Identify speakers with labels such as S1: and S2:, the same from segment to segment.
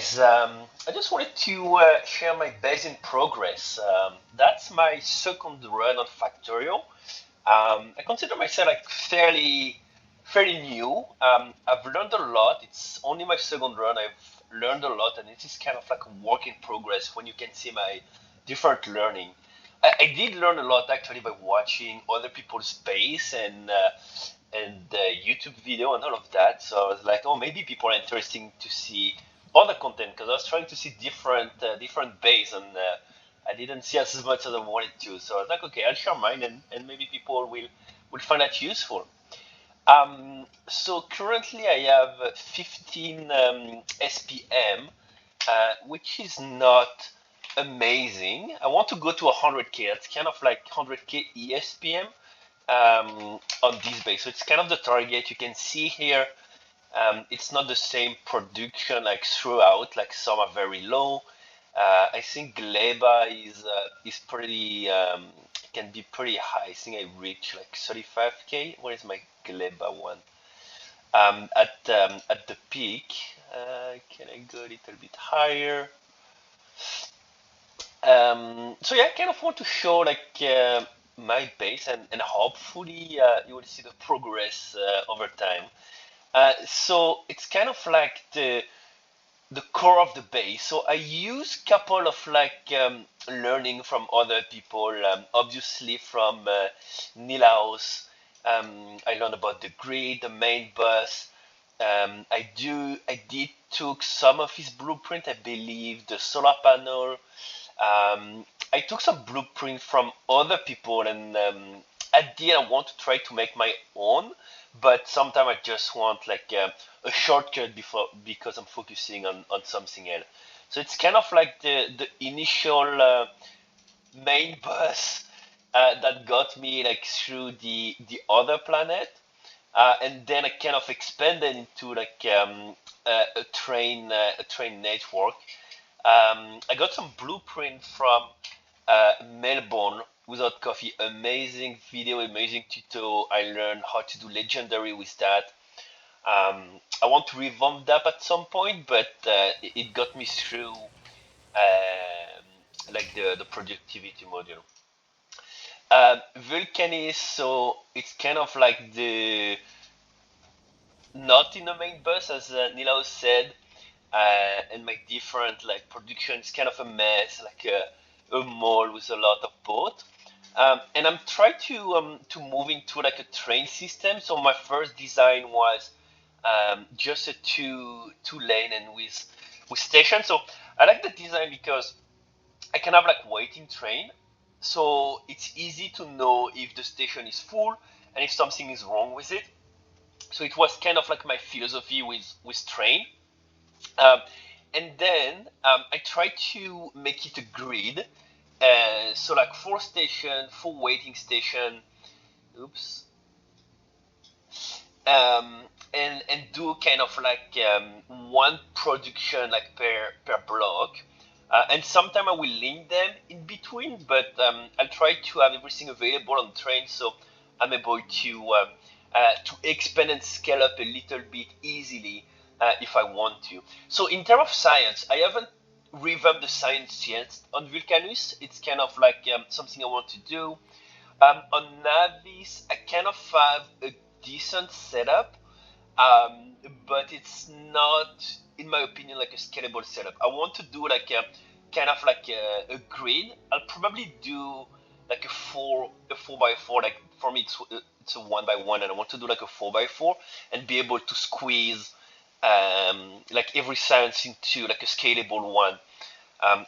S1: guys, I just wanted to share my base in progress. That's my second run on Factorio. I consider myself like fairly new. I've learned a lot. It's only my second run. I've learned a lot, and it is kind of like a work in progress when you can see my different learning. I did learn a lot actually by watching other people's base and YouTube video and all of that. So I was like, oh, maybe people are interesting to see other content because I was trying to see different base and I didn't see as much as I wanted to. So I was like, okay, I'll share mine and maybe people will find that useful. So currently I have 15 SPM, which is not amazing. I want to go to 100K. That's kind of like 100K eSPM on this base. So it's kind of the target. You can see here, it's not the same production like throughout. Like some are very low. I think Gleba is pretty can be pretty high. I think I reached like 35K. Where is my Gleba one? At the peak, can I go a little bit higher? So yeah, I kind of want to show like my base and hopefully you will see the progress over time. So it's kind of like the core of the base. So I use couple of like learning from other people. Obviously from Nilaus, I learned about the grid, the main bus. I did took some of his blueprint. I believe the solar panel. I took some blueprint from other people, and at the end, I want to try to make my own. But sometimes I just want like a shortcut before because I'm focusing on something else. So it's kind of like the initial main bus that got me like through the other planet, and then I kind of expanded into like a train network. I got some blueprint from Melbourne without coffee. Amazing video, amazing tutorial. I learned how to do legendary with that. I want to revamp that at some point, but it got me through like the productivity module. Vulcanis, so it's kind of like the not in the main bus as Nilo said, and my different like production is kind of a mess, like a mall with a lot of boat. And I'm trying to move into like a train system. So my first design was just a two lane and with station. So I like the design because I can have like waiting train. So it's easy to know if the station is full and if something is wrong with it. So it was kind of like my philosophy with train. Um, and then I tried to make it a grid. So like four station, four waiting station. Oops. And do kind of like one production like per block. And sometimes I will link them in between, but I'll try to have everything available on train so I'm able to expand and scale up a little bit easily if I want to. So in terms of science, I haven't revamped the science yet on Vulcanus. It's kind of like something I want to do. On Navis, I kind of have a decent setup, um, but it's not, in my opinion, like a scalable setup. I want to do like a kind of like a grid. I'll probably do like a four by four. Like for me, it's a one by one, and I want to do like a four by four and be able to squeeze like every science into like a scalable one.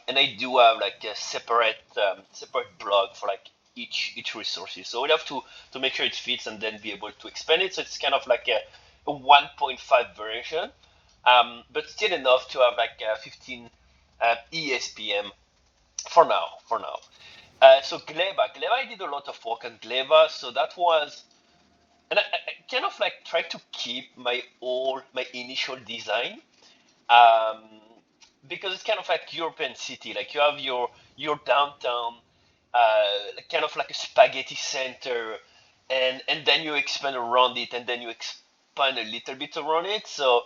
S1: And I do have like a separate blog for like each resources. So we'll have to make sure it fits and then be able to expand it. So it's kind of like a 1.5 version, but still enough to have like 15 eSPM for now. So Gleba, I did a lot of work on Gleba. So that was, and I kind of like tried to keep my initial design, um, because it's kind of like European city. Like you have your downtown, like kind of like a spaghetti center, and then you expand around it, and then you expand a little bit around it. So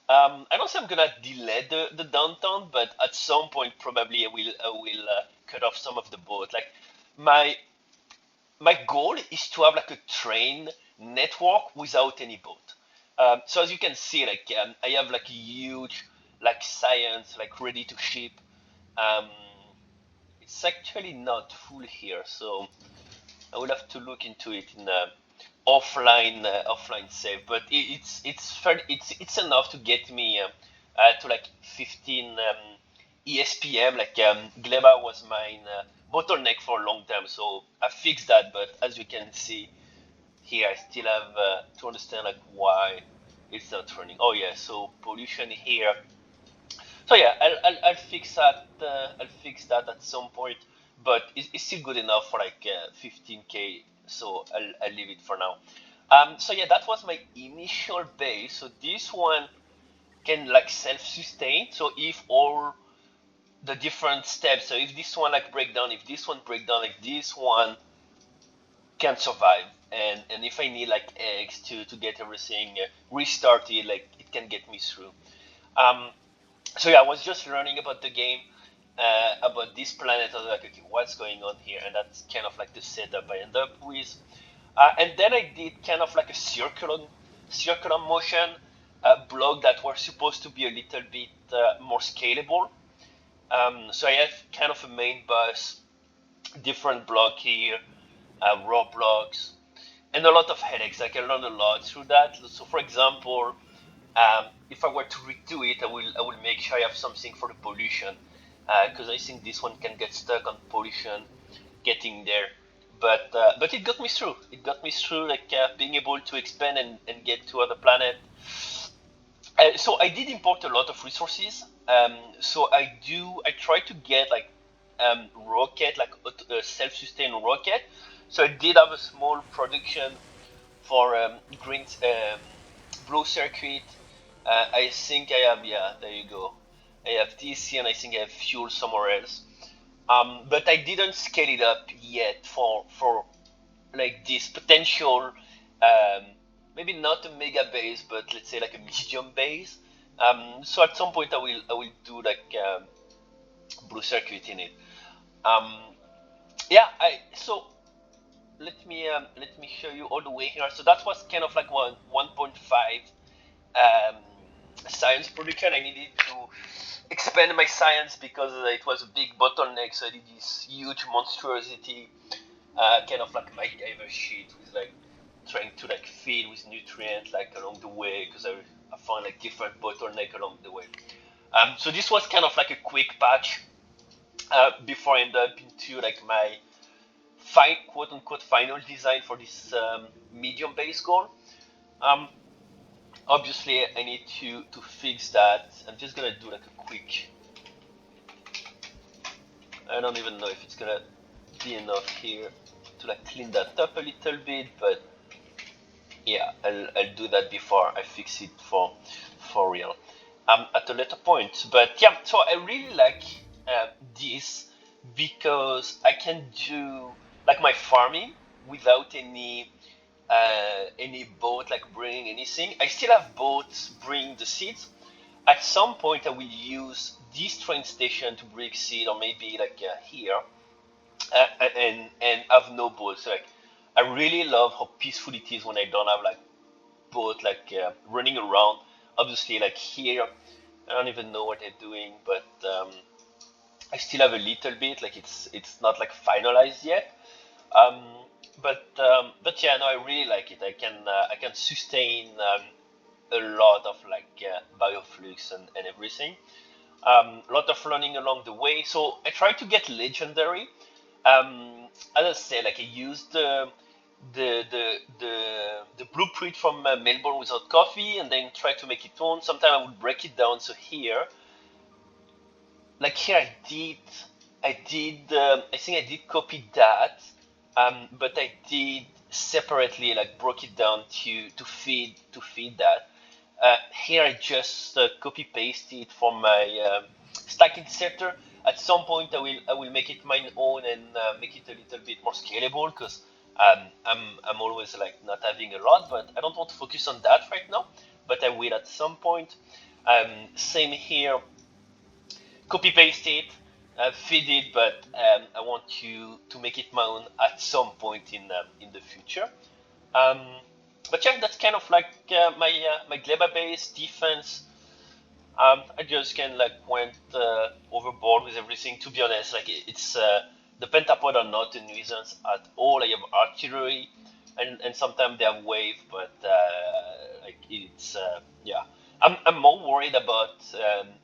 S1: I don't think I'm gonna delay the downtown, but at some point probably I will cut off some of the boat. Like my my goal is to have like a train network without any boat. So as you can see, like I have like a huge like science like ready to ship. Um, it's actually not full here, so I will have to look into it in offline save. But it's enough to get me to like 15 eSPM. Like Gleba was mine bottleneck for a long time, so I fixed that. But as you can see here, I still have to understand like why it's not running. Oh yeah, so pollution here. So yeah, I'll fix that. I'll fix that at some point, but it's still good enough for like 15K. So I'll leave it for now. So yeah, that was my initial base. So this one can like self-sustain. So if all the different steps, so if this one like break down, if this one break down, like this one can survive. And if I need like eggs to get everything restarted, like it can get me through. Um, so yeah, I was just learning about the game, about this planet. I was like, okay, what's going on here? And that's kind of like the setup I end up with. And then I did kind of like a circular motion block that were supposed to be a little bit more scalable. So I have kind of a main bus, different block here, raw blocks, and a lot of headaches. Like I learned a lot through that. So for example, if I were to redo it, I will make sure I have something for the pollution, because I think this one can get stuck on pollution getting there. But it got me through. It got me through like being able to expand and get to other planet. So I did import a lot of resources. So I try to get like rocket, like a self-sustained rocket. So I did have a small production for green blue circuit. I think I have, yeah, there you go. I have this here, and I think I have fuel somewhere else. But I didn't scale it up yet for like this potential, um, maybe not a mega base, but let's say like a medium base. So at some point I will do like blue circuit in it. Um, yeah, I so let me show you all the way here. So that was kind of like 1.5 um, science production. I needed to expand my science because it was a big bottleneck. So I did this huge monstrosity, kind of like my MacGyver sheet with like trying to like feed with nutrients like along the way because I found like different bottleneck along the way. So this was kind of like a quick patch before I end up into like my quote unquote final design for this medium base goal. Um, Obviously I need to fix that. I'm just gonna do like a quick. I don't even know if it's gonna be enough here to like clean that up a little bit, but yeah, I'll do that before I fix it for real. At a later point. But yeah, so I really like this because I can do like my farming without any boat like bringing anything. I still have boats bring the seeds. At some point, I will use this train station to bring seed, or maybe like here, and have no boats. Like I really love how peaceful it is when I don't have like boat like running around. Obviously, like here, I don't even know what they're doing, but I still have a little bit. Like it's not like finalized yet. Um, but yeah, no, I really like it. I can sustain a lot of like bioflux and everything. A lot of learning along the way. So I tried to get legendary. As I said, like I used the blueprint from Melbourne without coffee, and then try to make it own. Sometimes I would break it down. So here, like here, I think I did copy that, but I did separately, like broke it down to feed that. Here I just copy paste it from my stack inserter. At some point I will make it my own and make it a little bit more scalable because I'm always like not having a lot, but I don't want to focus on that right now. But I will at some point. Same here, copy paste it, feed it, but I want to make it my own at some point in the future. Um, but yeah, that's kind of like my Gleba based defense. I just kind of like went overboard with everything. To be honest, like it's the pentapod are not a nuisance at all. I have artillery, and sometimes they have wave, but like it's yeah. I'm more worried about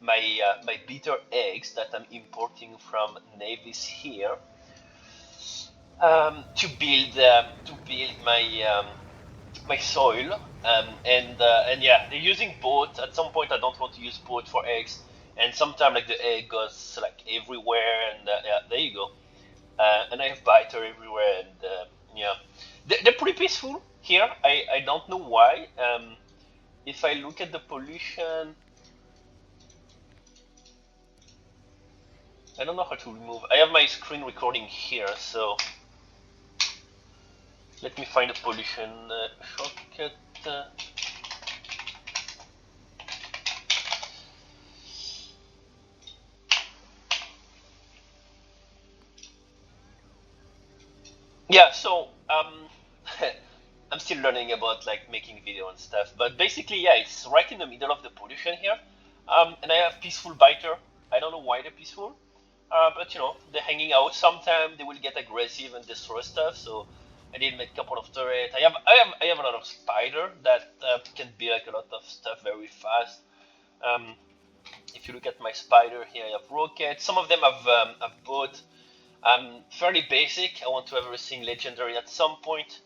S1: my bitter eggs that I'm importing from Navis here to build my soil, and yeah, they're using boat. At some point I don't want to use boat for eggs, and sometimes like the egg goes like everywhere, and yeah, there you go. And I have biter everywhere, and yeah, they're pretty peaceful here. I don't know why. If I look at the pollution, I don't know how to remove. I have my screen recording here, so let me find a pollution shortcut. Yeah, so I'm still learning about like making video and stuff, but basically, yeah, it's right in the middle of the pollution here, and I have peaceful biter. I don't know why they're peaceful, but you know they're hanging out. Sometimes they will get aggressive and destroy stuff. So I did make a couple of turrets. I have a lot of spider that can be like a lot of stuff very fast. Um, if you look at my spider here, I have rockets. Some of them have boat. Fairly basic. I want to have everything legendary at some point.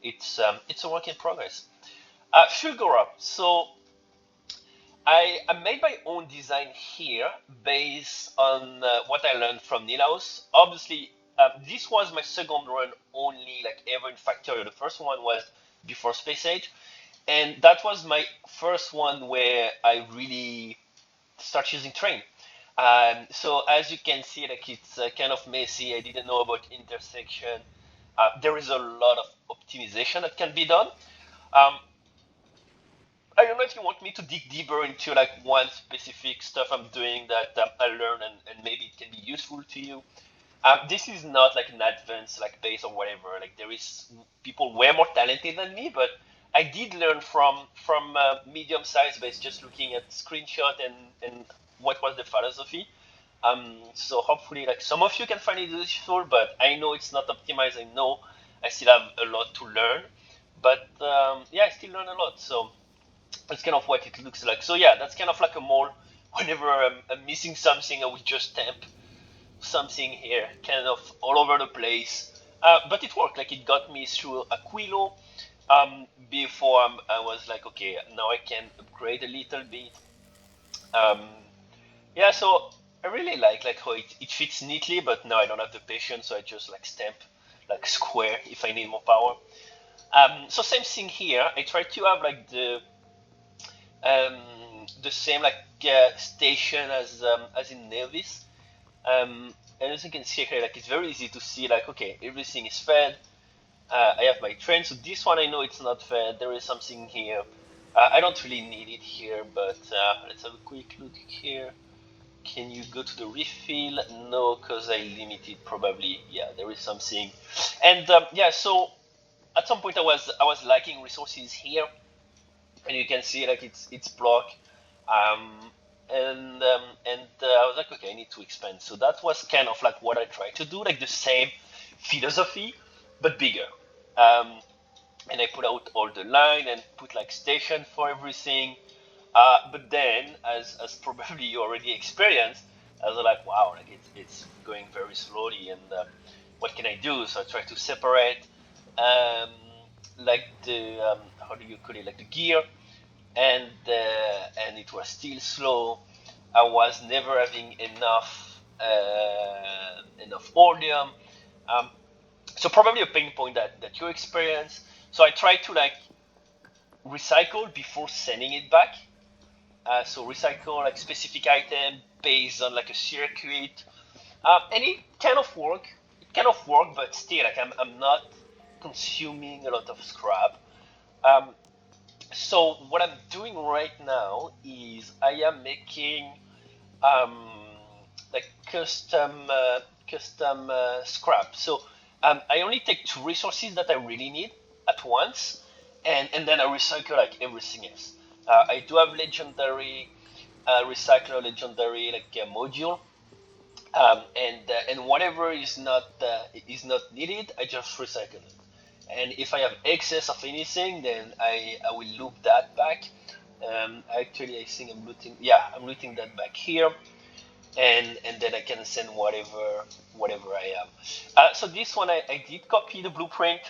S1: It's a work in progress. Fulgora. So I made my own design here based on what I learned from Nilaus. Obviously, this was my second run only like ever in Factorio. The first one was before Space Age, and that was my first one where I really start using train. So as you can see, like it's kind of messy. I didn't know about intersection. There is a lot of optimization that can be done. Um, I don't know if you want me to dig deeper into like one specific stuff I'm doing that I learned, and maybe it can be useful to you. This is not like an advanced like base or whatever. Like there is people way more talented than me, but I did learn from medium size base just looking at screenshot and what was the philosophy. So hopefully like some of you can find it useful, but I know it's not optimized. I know I still have a lot to learn, but yeah, I still learn a lot. So that's kind of what it looks like. So yeah, that's kind of like a mole. Whenever I'm missing something, I would just stamp something here, kind of all over the place. But it worked. Like it got me through Aquilo. Before I was like, okay, now I can upgrade a little bit. Um, yeah, so I really like how it fits neatly, but now I don't have the patience, so I just like stamp like square if I need more power. So same thing here. I try to have like um, the same like station as in Nevis. And as you can see here, like it's very easy to see like okay, everything is fed. I have my train, so this one I know it's not fed. There is something here. I don't really need it here, but let's have a quick look here. Can you go to the refill? No, because I limited probably. Yeah, there is something. And yeah, so at some point I was lacking resources here, and you can see like it's blocked. Um, and I was like, okay, I need to expand. So that was kind of like what I tried to do, like the same philosophy, but bigger. Um, and I put out all the line and put like station for everything. But then, as probably you already experienced, I was like, wow, like it's going very slowly, and what can I do? So I try to separate, um, like the how do you call it, like the gear, and it was still slow. I was never having enough volume. Um, so probably a pain point that you experience. So I try to like recycle before sending it back. So recycle like specific item based on like a circuit, and it kind of work. It kind of work, but still like I'm not consuming a lot of scrap. Um, So what I'm doing right now is I am making um, like custom scrap. So I only take two resources that I really need at once, and then I recycle like everything else. I do have legendary recycler, legendary like module, and whatever is not needed, I just recycle it. And if I have excess of anything, then I will loop that back. Actually, I think I'm looting that back here, and then I can send whatever I have. So this one I did copy the blueprint.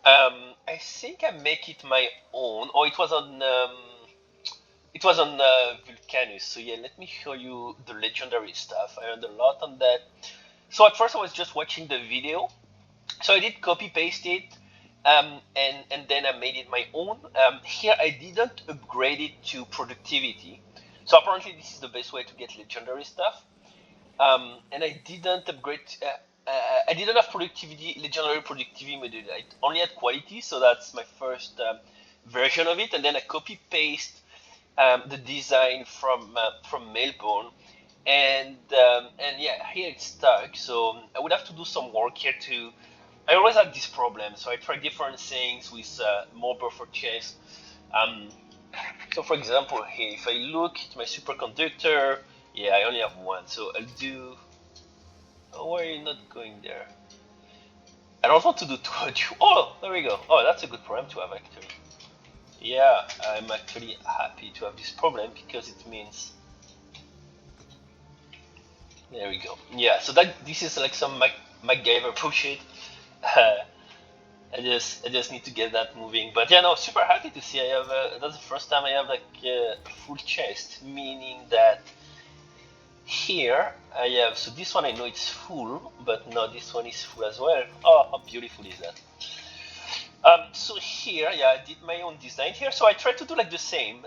S1: I think I make it my own, or it was on Vulcanus. So yeah, let me show you the legendary stuff. I learned a lot on that. So at first I was just watching the video. So I did copy paste it, and then I made it my own. Here I didn't upgrade it to productivity. So apparently this is the best way to get legendary stuff. And I didn't upgrade. I didn't have productivity, legendary productivity module. I only had quality, so that's my first version of it. And then I copy paste the design from Melbourne, and yeah, here it's stuck. So I would have to do some work here to. I always had this problem, so I try different things with more buffer chase. Um, so for example, here, if I look at my superconductor, yeah, I only have one, so I'll do. Oh, why are you not going there? I don't want to do two. Oh, there we go. Oh, that's a good problem to have actually. Yeah, I'm actually happy to have this problem because it means. There we go. Yeah, so that this is like some MacGyver bullshit. Uh, I just need to get that moving. But yeah, no, super happy to see I have. That's the first time I have like a full chest, meaning that here I have. So this one I know it's full, but no, this one is full as well. Oh, how beautiful is that? So here, yeah, I did my own design here. So I tried to do like the same.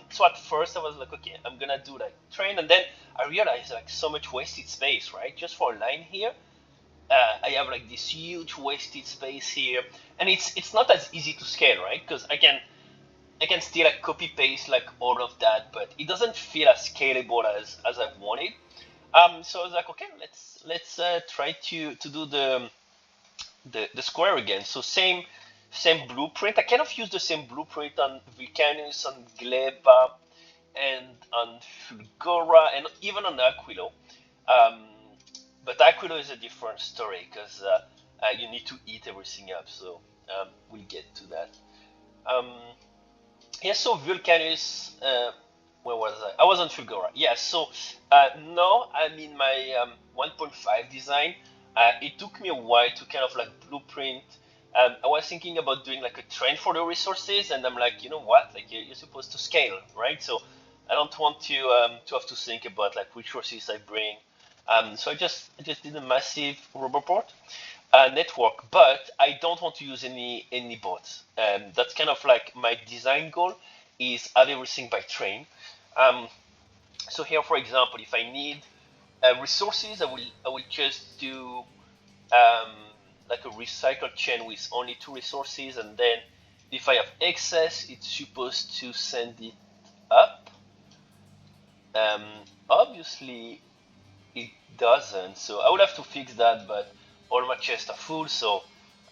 S1: So at first I was like, okay, I'm gonna do like train, and then I realized like so much wasted space, right? Just for a line here, I have like this huge wasted space here, and it's not as easy to scale, right? Because I can still like copy paste like all of that, but it doesn't feel as scalable as I wanted. So I was like, okay, let's try to do the square again. So same blueprint. I kind of use the same blueprint on Vulcanus, on Gleba, and on Fulgora, and even on Aquilo. Um, but Aquilo is a different story because you need to eat everything up. So we'll get to that. Um, yeah. So Vulcanus. Where was I? I was on Fulgora. Yeah. So now I'm in my 1.5 design. It took me a while to kind of like blueprint. I was thinking about doing like a train for the resources, and I'm like, you know what? Like you're supposed to scale, right? So I don't want to have to think about like which resources I bring. So I just did a massive roboport network, but I don't want to use any bots. That's kind of like my design goal is have everything by train. Um, so here, for example, if I need resources, I will just do um, like a recycle chain with only two resources, and then if I have excess, it's supposed to send it up. Um, Obviously, it doesn't, so I will have to fix that. But all my chests are full, so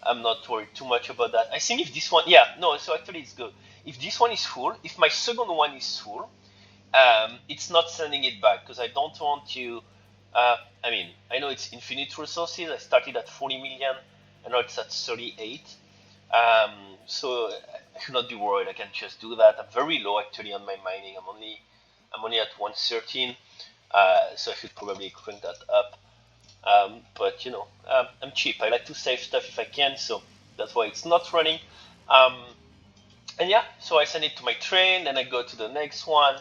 S1: I'm not worried too much about that. I think if this one, yeah, no, so actually it's good. If this one is full, if my second one is full, it's not sending it back because I don't want to. I mean, I know it's infinite resources. I started at 40 million, and now it's at 38. Um, so I should not be worried. I can just do that. I'm very low actually on my mining. I'm only at 113. So I should probably crank that up. But you know, I'm cheap. I like to save stuff if I can, so that's why it's not running. Um, and yeah, so I send it to my train, then I go to the next one.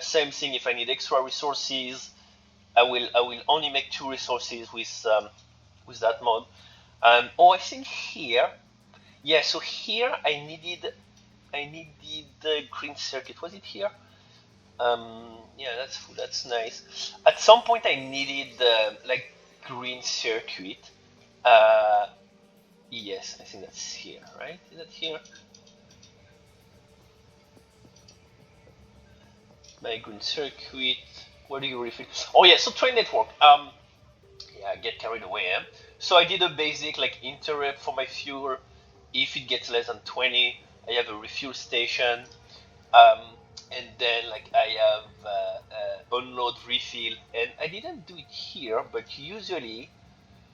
S1: Same thing. If I need extra resources, I will only make two resources with that mode. Oh, I think here, yeah. So here I needed the green circuit. Was it here? Yeah, that's nice. At some point, I needed like green circuit. Uh, yes, I think that's here, right? Is that here? My green circuit. Where do you refill? Oh yeah, so train network. Yeah, I get carried away. So I did a basic like interrupt for my fuel. If it gets less than 20, I have a refuel station. Um, and then like I have unload refill, and I didn't do it here, but usually,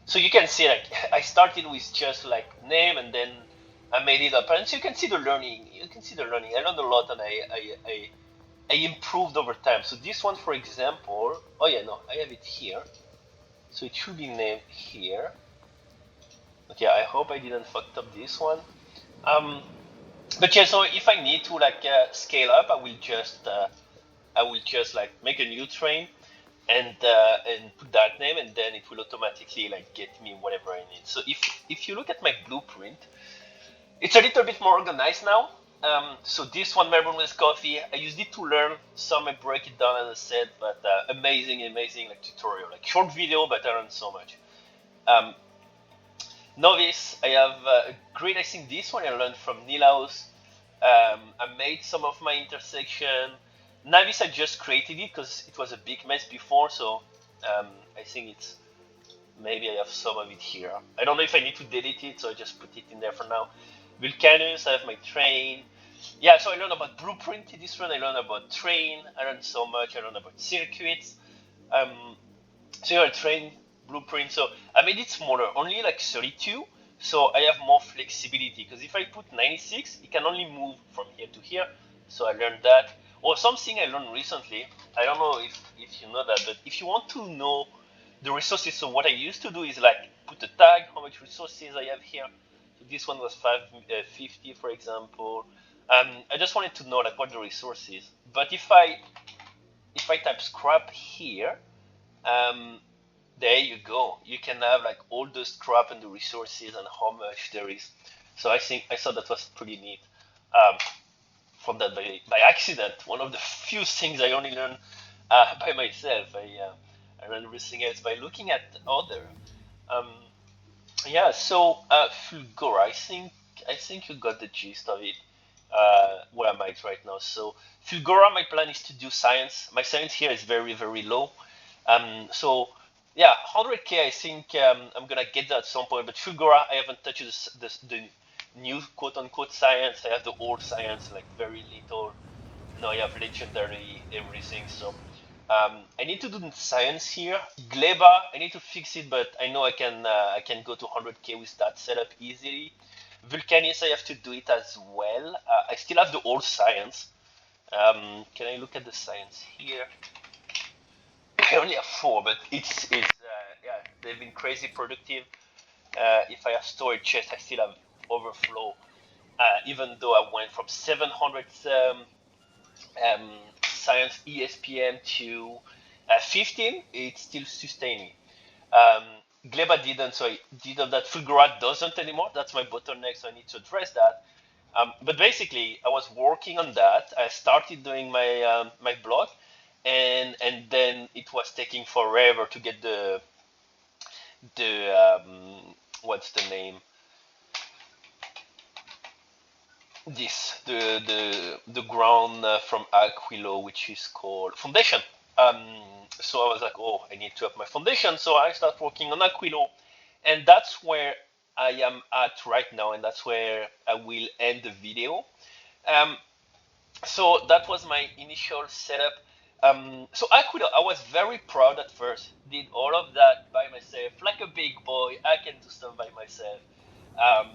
S1: so you can see like I started with just like name, and then I made it up, and so you can see the learning. You can see the learning. I learned a lot, and I improved over time. So this one, for example, oh yeah, no, I have it here. So it should be named here. Okay, I hope I didn't fuck up this one. Um, but yeah, so if I need to like scale up, I will just like make a new train and put that name, and then it will automatically like get me whatever I need. So if you look at my blueprint, it's a little bit more organized now. So this one, Melbourne with coffee, I used it to learn some. I break it down as I said, but amazing like tutorial, like short video, but I learned so much. Um, Novice, I have a great. I think this one I learned from Nilaus. I made some of my intersection. Navis, I just created it because it was a big mess before, so I think it's maybe I have some of it here. I don't know if I need to delete it, so I just put it in there for now. Vulcanus, I have my train. Yeah, so I learned about blueprint in this one. I learned about train. I learned so much. I learned about circuits. So you're a train blueprint. So I made it smaller, only like 32. So I have more flexibility because if I put 96, it can only move from here to here. So I learned that. Or something I learned recently. I don't know if you know that, but if you want to know the resources, so what I used to do is like put a tag, how much resources I have here. So this one was 550, for example. I just wanted to know like what the resource is. But if I type scrap here, um, there you go. You can have like all the scrap and the resources and how much there is. So I thought that was pretty neat. Um, from that by accident. One of the few things I only learned by myself. I learned everything else by looking at other. Um, yeah. So Fulgora, I think you got the gist of it. Where I'm at right now. So Fulgora, my plan is to do science. My science here is very low. So yeah, 100K. I think I'm gonna get that at some point. But Fulgora, I haven't touched the new quote unquote science. I have the old science, like very little. Now I have legendary everything. So I need to do the science here. Gleba, I need to fix it, but I know I can go to 100K with that setup easily. Vulcanis, I have to do it as well. I still have the old science. Can I look at the science here? I only have four, but it's yeah, they've been crazy productive. If I have storage chest, I still have overflow. Even though I went from 700 um, science eSPM to 15, it's still sustaining. Um, Gleba didn't, so I did that. Fulgora doesn't anymore. That's my bottleneck, so I need to address that. But basically, I was working on that. I started doing my blog, and then it was taking forever to get the what's the name? The ground from Aquilo, which is called Foundation. So I was like, oh, I need to have my foundation. So I start working on Aquilo, and that's where I am at right now, and that's where I will end the video. Um, so that was my initial setup. So Aquilo, I was very proud at first. Did all of that by myself, like a big boy. I can do stuff by myself. Um,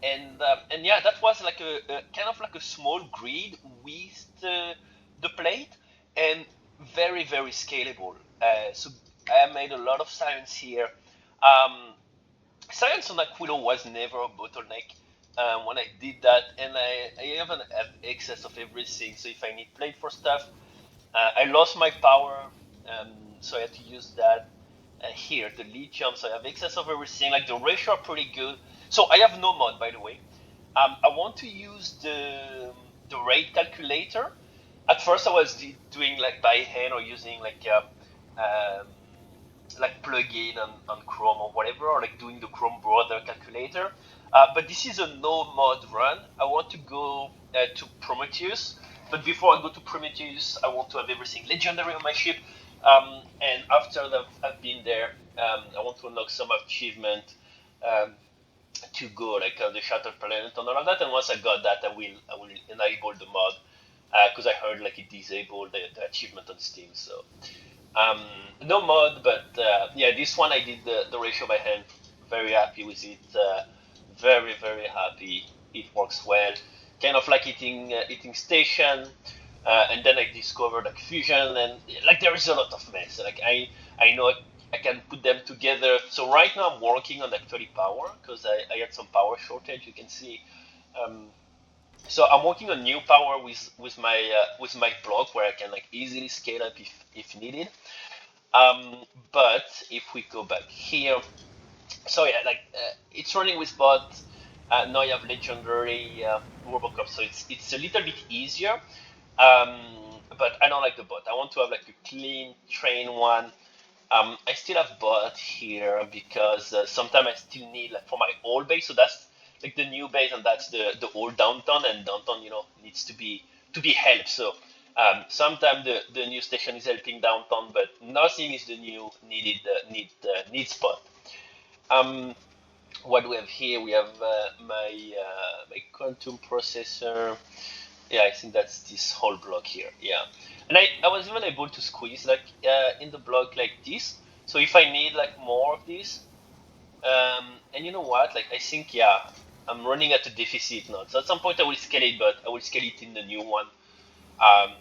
S1: and yeah, that was like a kind of like a small grid with the plate and very scalable. So I made a lot of science here. Um, Science on Aquilo was never a bottleneck when I did that, and I even have excess of everything. So if I need plate for stuff, I lost my power, um, so I had to use that here, the lithium. So I have excess of everything. Like the ratio are pretty good. So I have no mod, by the way. I want to use the rate calculator. At first, I was doing like by hand or using like plugin on Chrome or whatever, or like doing the Chrome browser calculator. But this is a no mod run. I want to go to Prometheus But before I go to Prometheus, I want to have everything legendary on my ship. And after that I've been there, I want to unlock some achievement um, to go like the Shattered Planet and all of that. And once I got that, I will enable the mod because I heard like it disabled the achievement on Steam. So no mod, but yeah, this one I did the ratio by hand. Very happy with it. Very happy. It works well. Kind of like eating station, and then I discovered like fusion, and like there is a lot of mess. Like I know I can put them together. So right now I'm working on like 30 power because I had some power shortage. You can see. Um, so I'm working on new power with my block where I can like easily scale up if needed. But if we go back here, so yeah, like it's running with bot. Now you have legendary Robocop, so it's a little bit easier. Um, but I don't like the bot. I want to have like a clean train one. I still have bot here because sometimes I still need like for my old base. So that's like the new base, and that's the old downtown. And downtown, needs to be helped. So sometimes the new station is helping downtown, but nothing is the new needs bot. Um, what do we have here? We have my quantum processor. Yeah, I think that's this whole block here. Yeah, and I was even able to squeeze like in the block like this. So if I need like more of this, and you know what? Like I think yeah, I'm running at a deficit now. So at some point I will scale it, but I will scale it in the new one. Um,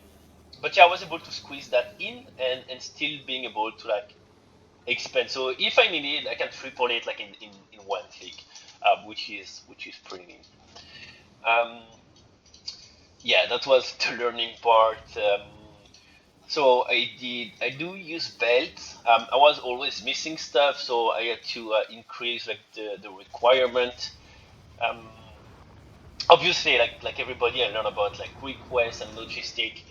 S1: but yeah, I was able to squeeze that in and still being able to like expand. So if I need it, I can triple it like in one click, which is pretty neat. Um, yeah, that was the learning part. So I do use belts. I was always missing stuff, so I had to increase like the requirement. Um, Obviously, like everybody, I learn about like request and logistic.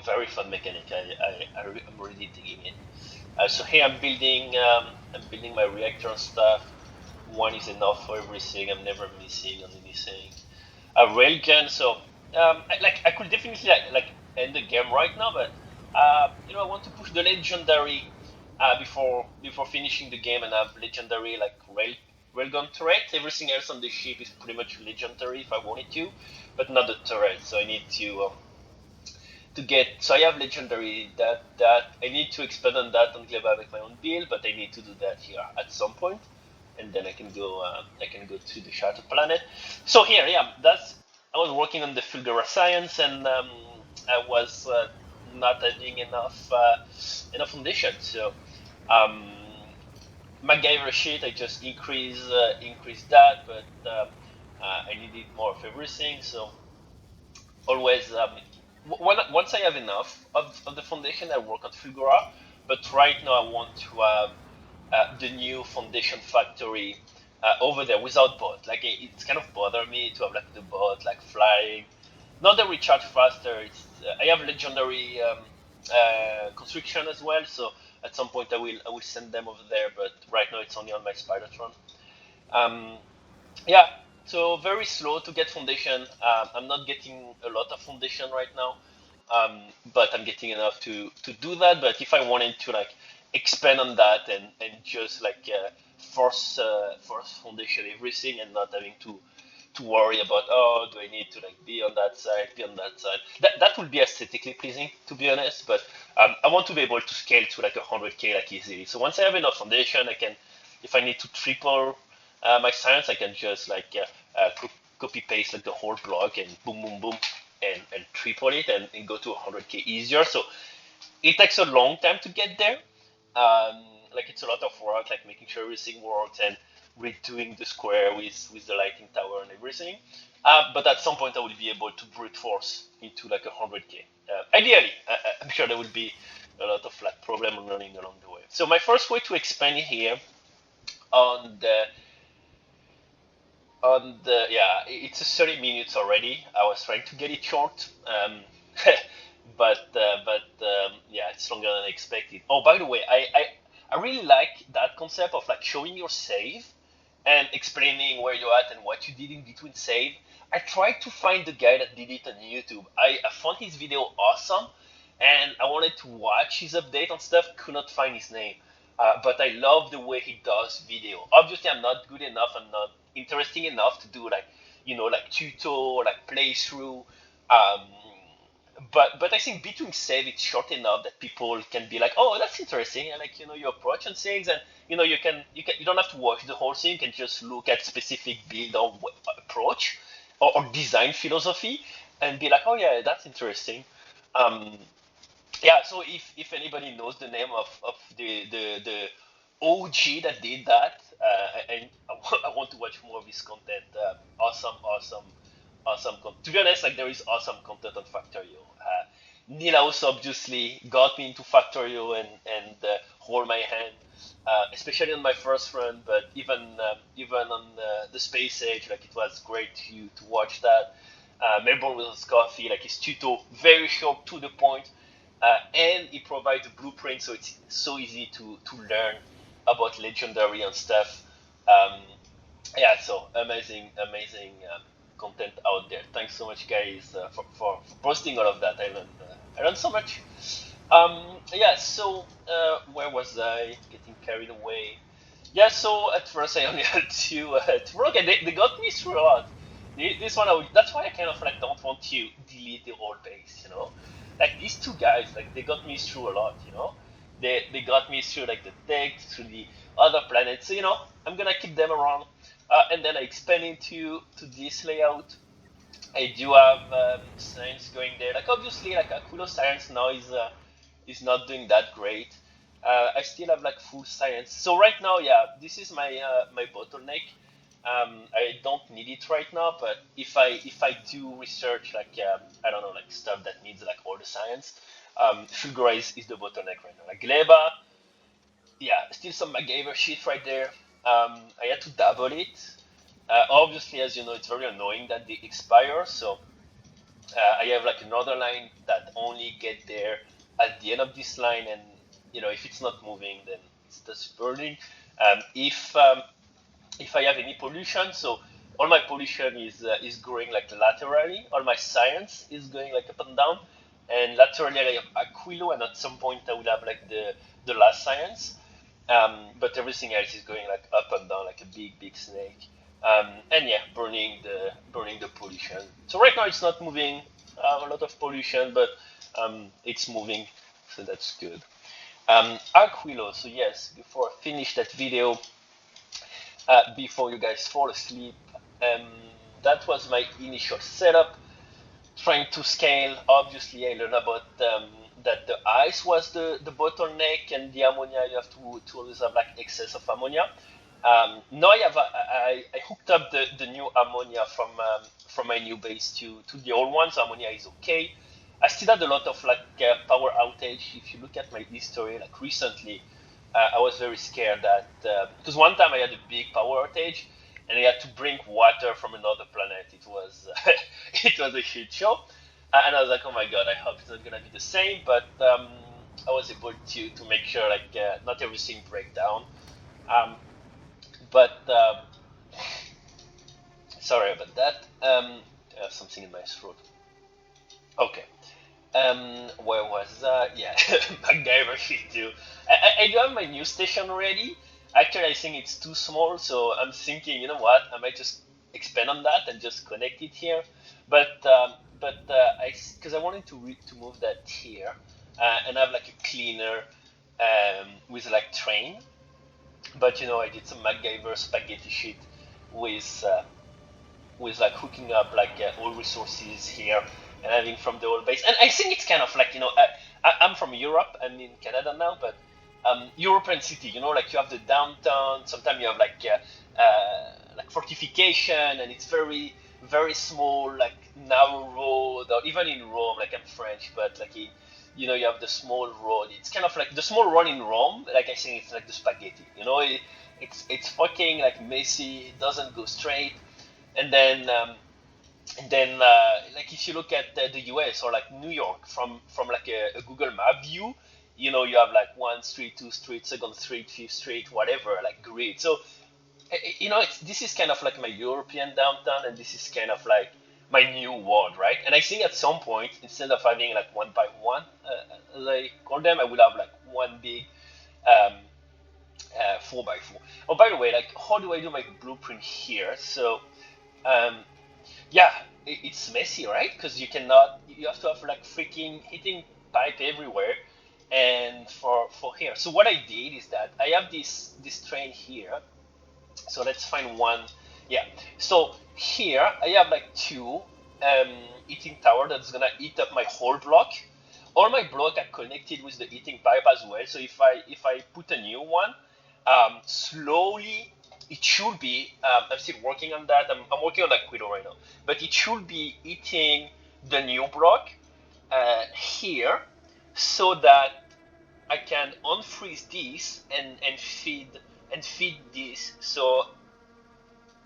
S1: Very fun mechanic. I'm really digging it. So here I'm building my reactor and stuff. One is enough for everything. I'm never missing on anything. A railgun. So I could definitely like end the game right now, but I want to push the legendary before finishing the game and have legendary like railgun turret. Everything else on the ship is pretty much legendary if I wanted to, but not the turret. So I need to get. So I have legendary that I need to expand on that until I make my own build, but I need to do that here at some point, and then I can go to the Shattered Planet. So here, yeah, that's I was working on the Fulgura science, and I was not having enough foundation. So um, MacGyver shit, I just increase that, but I needed more of everything. So always once I have enough of the foundation, I work on Fulgura. But right now, I want to have the new foundation factory over there without bot. Like it's kind of bother me to have like the bot like flying. Not the recharge faster. I have legendary construction as well, so at some point I will send them over there. But right now it's only on my Spidertron. Um, yeah, so very slow to get foundation. I'm not getting a lot of foundation right now, but I'm getting enough to do that. But if I wanted to like expand on that and just like force foundation everything and not having to worry about, oh, do I need to like be on that side, be on that side. That would be aesthetically pleasing, to be honest. But I want to be able to scale to like 100K like easily. So once I have enough foundation, I can, if I need to triple my science, I can just like copy paste like the whole block and boom boom boom and triple it and go to 100K easier. So it takes a long time to get there. Like it's a lot of work, like making sure everything works and redoing the square with the lighting tower and everything. But at some point, I will be able to brute force into like 100K. Ideally, I'm sure there will be a lot of like problem learning along the way. So my first way to expand here on the yeah, it's a 30 minutes already. I was trying to get it short, but yeah, it's longer than expected. Oh, by the way, I really like that concept of like showing your save and explaining where you're at and what you did in between save. I tried to find the guy that did it on YouTube. I found his video awesome, and I wanted to watch his update on stuff. Could not find his name, but I love the way he does video. Obviously, I'm not good enough. I'm not interesting enough to do like like tutorial, like playthrough. Um, but I think between save it's short enough that people can be like, oh, that's interesting. I like your approach on things, and you don't have to watch the whole thing. You can just look at specific build or approach or design philosophy and be like, oh yeah, that's interesting. Um, yeah, so if anybody knows the name of the OG that did that, and I want to watch more of his content. Awesome content. To be honest, like there is awesome content on Factorio. Nilaus obviously got me into Factorio and hold my hand, especially on my first run, but even on the space age, like it was great to watch that. Melbourne with coffee, like his tuto, very short to the point, and it provides a blueprint, so it's so easy to learn about legendary and stuff. Um, yeah, so amazing content out there. Thanks so much, guys, for posting all of that. I learned so much. Yeah, so where was I? Getting carried away. Yeah, so at first I only had to work, and they got me through a lot. This one, that's why I kind of like don't want to delete the old base. Like these two guys, like they got me through a lot. They got me through like the tech, through the other planets. So I'm gonna keep them around, and then I expand into to this layout. I do have science going there. Like obviously, like Akudo science now is not doing that great. I still have like full science. So right now, yeah, this is my bottleneck. I don't need it right now, but if I do research like I don't know, like stuff that needs like all the science, Fulgura is the bottleneck right now. Like Gleba, yeah, still some MacGyver shit right there. I had to double it. Obviously, as you know, it's very annoying that they expire. So I have like another line that only get there at the end of this line, and if it's not moving, then it's just burning. If I have any pollution, so all my pollution is growing like laterally. All my science is going like up and down, and laterally I have Aquilo, and at some point I will have like the last science. But everything else is going like up and down like a big snake. And yeah, burning the pollution. So right now it's not moving a lot of pollution, but it's moving, so that's good. Aquilo. So yes, before I finish that video, before you guys fall asleep, um, that was my initial setup. Trying to scale. Obviously, I learned about that the ice was the bottleneck, and the ammonia you have to always have like excess of ammonia. Now I hooked up the new ammonia from my new base to the old one, so ammonia is okay. I still had a lot of like power outage. If you look at my history, like recently, I was very scared that because one time I had a big power outage and I had to bring water from another planet. It was it was a shit show, and I was like, oh my god, I hope it's not gonna be the same. But I was able to make sure like not everything break down. Um, but sorry about that. I have something in my throat. Okay. Where was that? Yeah, MacGyver shit too. I do have my news station ready. Actually, I think it's too small, so I'm thinking, you know what? I might just expand on that and just connect it here. But because I wanted to move that here and have like a cleaner with like train. But I did some MacGyver spaghetti shit with like hooking up like all resources here and having from the old base. And I think it's kind of like I'm from Europe. I'm in Canada now, but European city. Like you have the downtown. Sometimes you have like fortification, and it's very small, like narrow road. Or even in Rome, like I'm French, but like you have the small road. It's kind of like the small road in Rome. Like I think it's like the spaghetti. It's fucking like messy. It doesn't go straight, and then like if you look at the US or like New York from like a Google Map view, you have like one street, two street, second street, fifth street, whatever, like grid. So this is kind of like my European downtown, and this is kind of like my new world, right? And I think at some point, instead of having like one by one, as I call them, I will have like one big um, 4x4. Oh, by the way, like how do I do my blueprint here? So um, yeah, it's messy, right? Because you have to have like freaking heating pipe everywhere, and for here. So what I did is that I have this train here. So let's find one. Yeah. So here I have like two heating tower that's gonna eat up my whole block. All my block are connected with the heating pipe as well. So if I put a new one, slowly it should be. I'm still working on that. I'm working on that Quido right now, but it should be eating the new block here, so that I can unfreeze this and feed this. So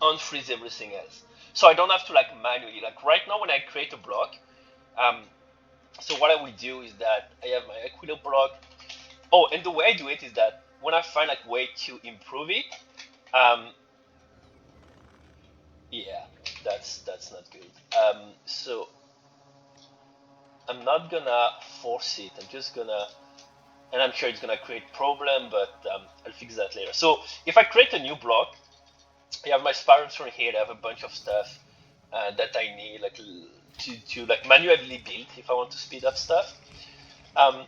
S1: unfreeze everything else. So I don't have to like manually, like right now when I create a block, um, so what I will do is that I have my Equido block. Oh, and the way I do it is that when I find like way to improve it, um, yeah, that's not good. So I'm not gonna force it. I'm just gonna, and I'm sure it's gonna create problem, but I'll fix that later. So if I create a new block, I have my spirals from here. I have a bunch of stuff that I need like to like manually build if I want to speed up stuff. Um,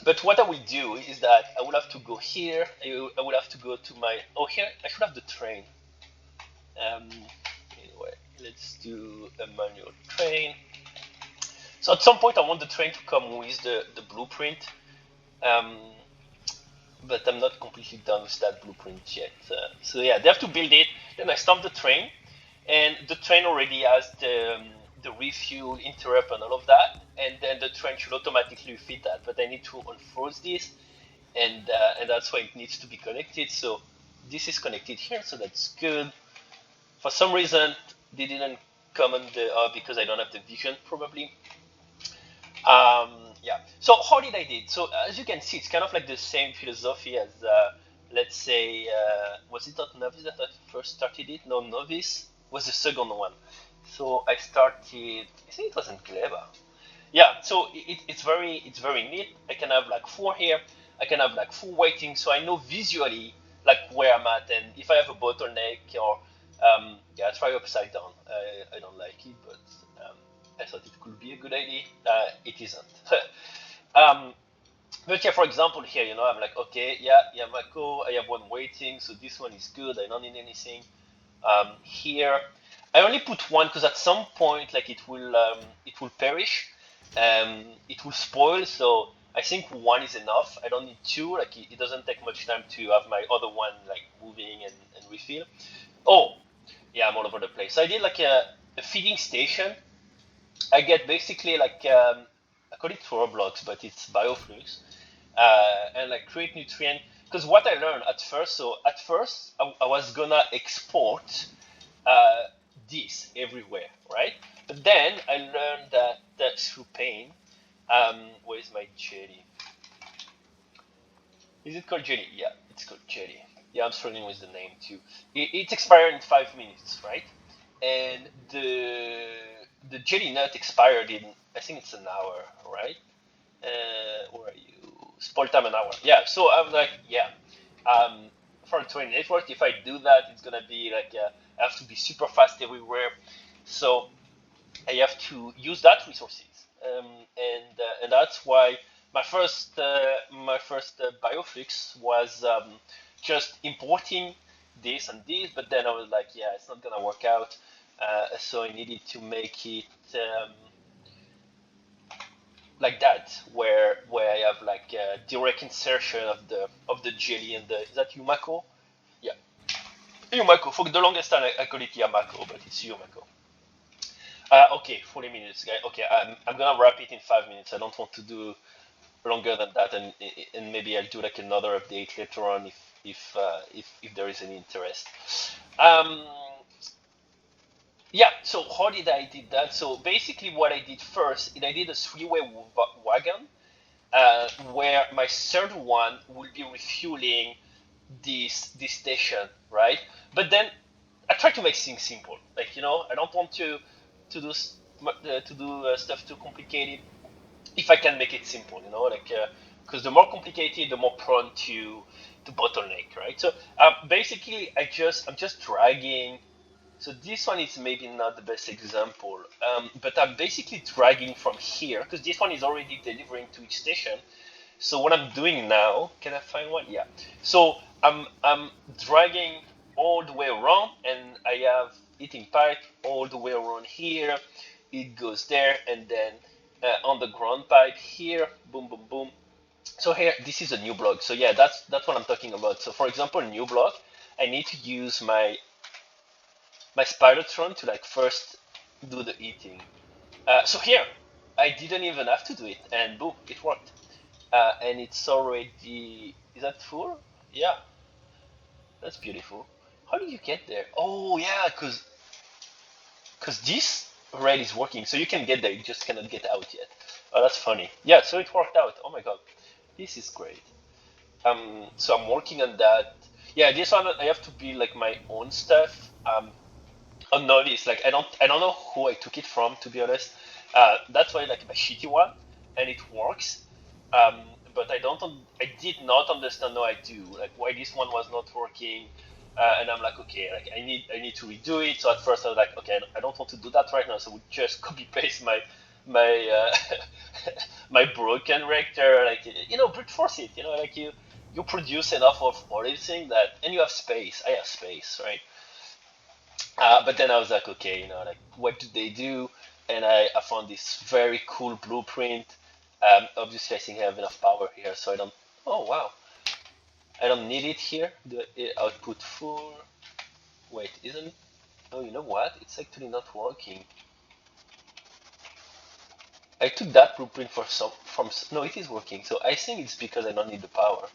S1: but what I will do is that I will have to go here. I will have to go to my. Oh, here I should have the train. Anyway, let's do a manual train. So at some point I want the train to come with the blueprint. Um, but I'm not completely done with that blueprint yet. So yeah, they have to build it. Then I stop the train, and the train already has the refuel interrupt and all of that, and then the train should automatically feed that. But I need to unfroze this, and that's why it needs to be connected. So this is connected here, so that's good. For some reason, they didn't come on the because I don't have the vision probably. Yeah. So how did I did? So as you can see, it's kind of like the same philosophy as let's say was it not Novice that I first started it? No, Novice was the second one. So I started. I think it wasn't Gleba. Yeah. So it's very neat. I can have like four here. I can have like full weighting, so I know visually like where I'm at, and if I have a bottleneck or yeah, try upside down. I don't like it, but I thought it could be a good idea. It isn't. um, but yeah, for example, here, I'm like, okay, yeah, Yamako, I have one waiting, so this one is good. I don't need anything. Here, I only put one because at some point, like it will perish, it will spoil. So I think one is enough. I don't need two. Like it doesn't take much time to have my other one like moving and refill. Oh, yeah, I'm all over the place. So I did like a feeding station. I get basically like I call it throw blocks, but it's bioflux, and like create nutrient. Because what I learned at first, so at first I was gonna export uh, this everywhere, right? But then I learned that through pain. Where's my jelly? Is it called jelly? Yeah, it's called jelly. Yeah, I'm struggling with the name too. It's expired in 5 minutes, right? And the jelly nut expired in, I think it's an hour, right? Where are you? Spoil time an hour. Yeah. So I'm like, yeah. Um, for a 20 network, if I do that, it's gonna be like I have to be super fast everywhere. So I have to use that resources, and that's why my first bioflix was just importing this and this, but then I was like, yeah, it's not gonna work out, so I needed to make it like that, where I have like a direct insertion of the jelly and the, is that Yumako? Yeah, Yumako. For the longest time, I call it Yamako, but it's Yumako. Okay, 40 minutes, guy. Okay, I'm gonna wrap it in 5 minutes. I don't want to do longer than that, and maybe I'll do like another update later on if there is any interest. Um, yeah. So how did I did that? So basically, what I did first is I did a three-way wagon, where my third one will be refueling this station, right? But then I try to make things simple. Like I don't want to. to do stuff too complicated if I can make it simple, like because the more complicated, the more prone to bottleneck, right? So basically, I'm just dragging. So this one is maybe not the best example, but I'm basically dragging from here because this one is already delivering to each station. So what I'm doing now, can I find one? Yeah. So I'm dragging all the way around, and I have heating pipe all the way around here. It goes there, and then on the ground pipe here, boom, boom, boom. So here, this is a new block. So yeah, that's what I'm talking about. So for example, new block, I need to use my Spirotron to like first do the heating. So here, I didn't even have to do it, and boom, it worked. And it's already, is that full? Yeah, that's beautiful. How did you get there? Oh yeah, cause this rail is working, so you can get there, you just cannot get out yet. Oh, that's funny. Yeah, so it worked out. Oh my god, this is great. So I'm working on that. Yeah, this one I have to build like my own stuff. I'm novice. Like I don't know who I took it from, to be honest. That's why like my shitty one, and it works. Um, but I did not understand how I do like why this one was not working. And I'm like, okay, like I need to redo it. So at first I was like, okay, I don't want to do that right now. So we just copy paste my my broken reactor, like brute force it. Like you produce enough of all these things that, and you have space. I have space, right? But then I was like, okay, like what do they do? And I found this very cool blueprint. Obviously, I think I have enough power here, so I don't. Oh wow, I don't need it here. The output full. Wait, isn't? Oh, you know what? It's actually not working. I took that blueprint for some from. No, it is working. So I think it's because I don't need the power.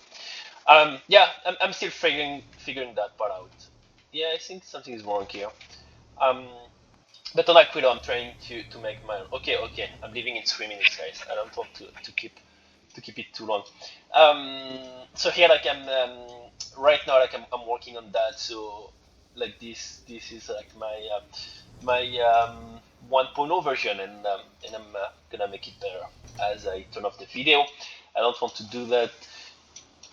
S1: Yeah, I'm still figuring that part out. Yeah, I think something is wrong here. Um, But on Aquilo, I'm trying to make my. Okay, okay. I'm leaving in 3 minutes, guys. I don't want to keep it too long. So here, like right now, like I'm working on that. So like this is like my 1.0 version, and I'm gonna make it better as I turn off the video. I don't want to do that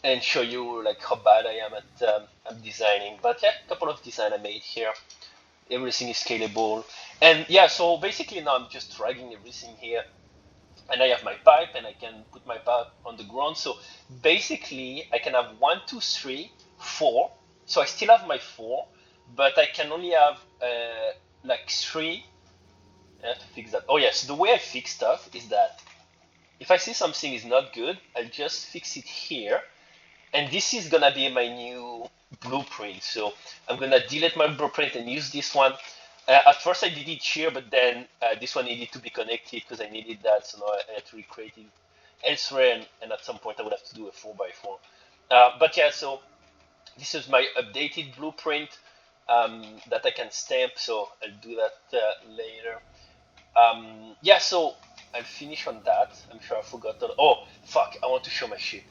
S1: and show you like how bad I am at designing. But yeah, a couple of design I made here. Everything is scalable, and yeah, so basically now I'm just dragging everything here, and I have my pipe, and I can put my pipe on the ground. So basically I can have 1, 2, 3, 4. So I still have my 4, but I can only have like 3. I have to fix that. Oh yes, the way I fix stuff is that if I see something is not good, I'll just fix it here, and this is gonna be my new blueprint. So I'm gonna delete my blueprint and use this one. At first I did it here, but then this one needed to be connected because I needed that. So now I had to recreate it elsewhere, and at some point I would have to do a 4x4. But yeah, so this is my updated blueprint that I can stamp. So I'll do that later. Yeah, so I'll finish on that. I'm sure I forgot. Oh fuck! I want to show my ship.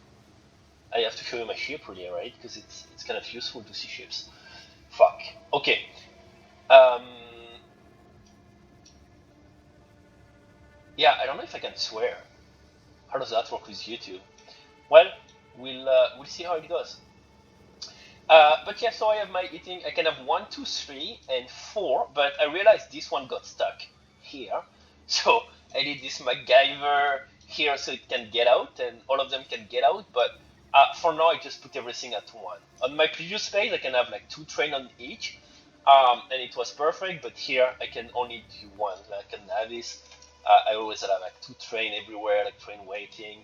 S1: I have to show you my ship really, right? Because it's kind of useful to see ships. Fuck. Okay. Um. Yeah, I don't know if I can swear. How does that work with YouTube? Well, we'll see how it goes. But yeah, so I have my eating. I can have 1, 2, 3, and 4, but I realized this one got stuck here. So I did this MacGyver here so it can get out, and all of them can get out. But for now, I just put everything at 1. On my previous page, I can have like 2 train on each, and it was perfect. But here, I can only do 1. Like a Navis, I always have like 2 train everywhere, like train waiting.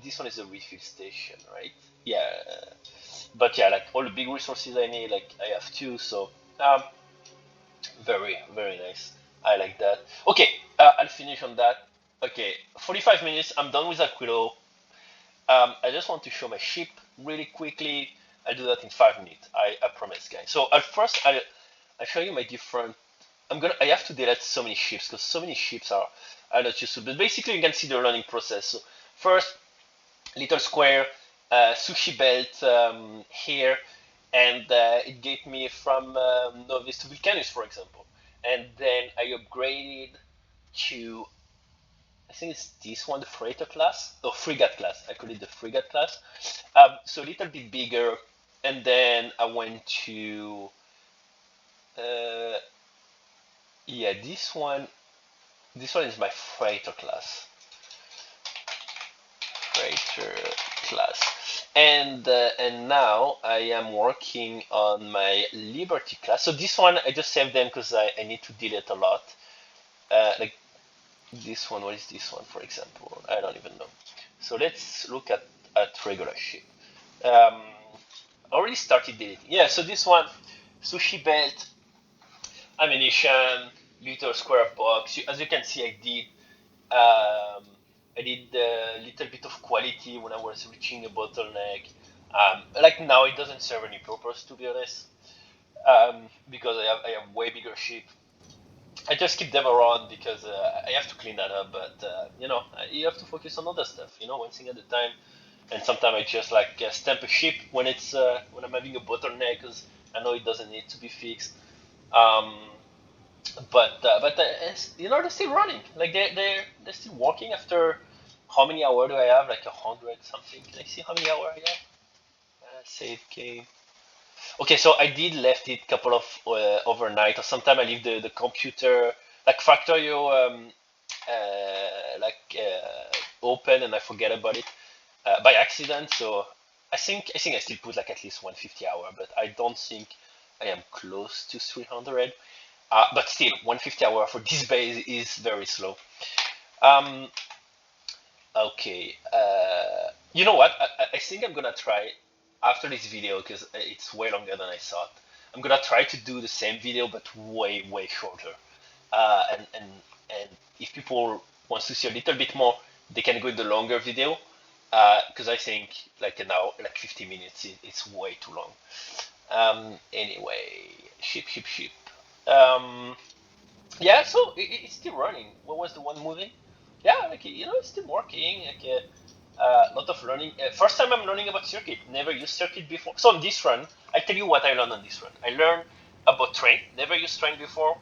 S1: This one is a refill station, right? Yeah, but yeah, like all the big resources I need, like I have 2, so um, very very nice. I like that. Okay, I'll finish on that. Okay, 45 minutes. I'm done with Aquilo. I just want to show my ship really quickly. I'll do that in 5 minutes. I promise, guys. So at first, I'll show you my different. I have to delete so many ships because so many ships are not useful. But basically, you can see the learning process. So first, little square, sushi belt here, and it gave me from novice to Vulcanus, for example. and then I upgraded to, I think it's this one, the freighter class or frigate class. I call it the frigate class. So a little bit bigger, and then I went to uh, yeah, this one. This one is my freighter class. Freighter class. And now I am working on my Liberty class. So this one I just saved them because I need to delete a lot. Like this one, what is this one, for example? I don't even know. So let's look at regular ship. Um, already started deleting. Yeah, so this one, sushi belt, ammunition, little square box. As you can see, um, I did a little bit of quality when I was reaching a bottleneck. Like now, it doesn't serve any purpose, to be honest, because I have way bigger ship. I just keep them around because I have to clean that up. But you have to focus on other stuff. One thing at a time. And sometimes I just like stamp a ship when I'm having a bottleneck because I know it doesn't need to be fixed. Um, but they're still running. Like they're still working after how many hours do I have? Like 100 something. Can I see how many hours I have? Save game. Okay, so I did left it couple of overnight, or sometime I leave the computer like Factorio open and I forget about it by accident. So I think I still put like at least 150 hour, but I don't think I am close to 300. But still, 150 hour for this base is very slow. Um, okay, you know what? I think I'm gonna try after this video because it's way longer than I thought. I'm gonna try to do the same video but way shorter. And if people wants to see a little bit more, they can go in the longer video because I think like an hour, like 50 minutes, it's way too long. Anyway, ship. Um, yeah, so it's still running. What was the one moving? Yeah, like it's still working. Like a lot of learning. First time I'm learning about circuit. Never used circuit before. So on this run, I tell you what I learned on this run. I learned about train. Never used train before.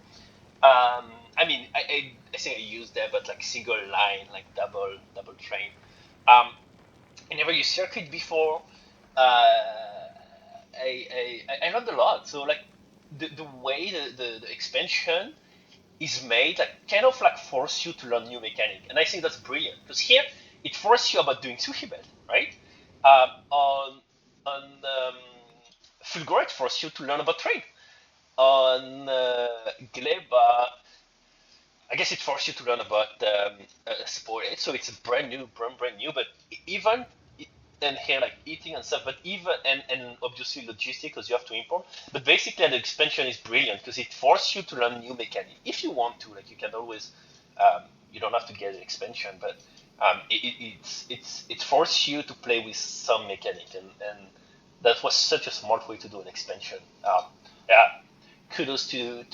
S1: I mean, I think I used that, but like single line, like double train. Um, I never used circuit before. I learned a lot. So like the way the expansion is made like kind of like force you to learn new mechanic, and I think that's brilliant because here it forces you about doing sushi belt, right? On Fulgor it forces you to learn about trade. On Gleba, I guess it forces you to learn about sport. So it's brand new. But even and here like eating and stuff, but even and obviously logistics because you have to import. But basically, the expansion is brilliant because it forces you to learn new mechanic. If you want to, like you can always, you don't have to get an expansion, but it forces you to play with some mechanic, and that was such a smart way to do an expansion. Yeah, kudos to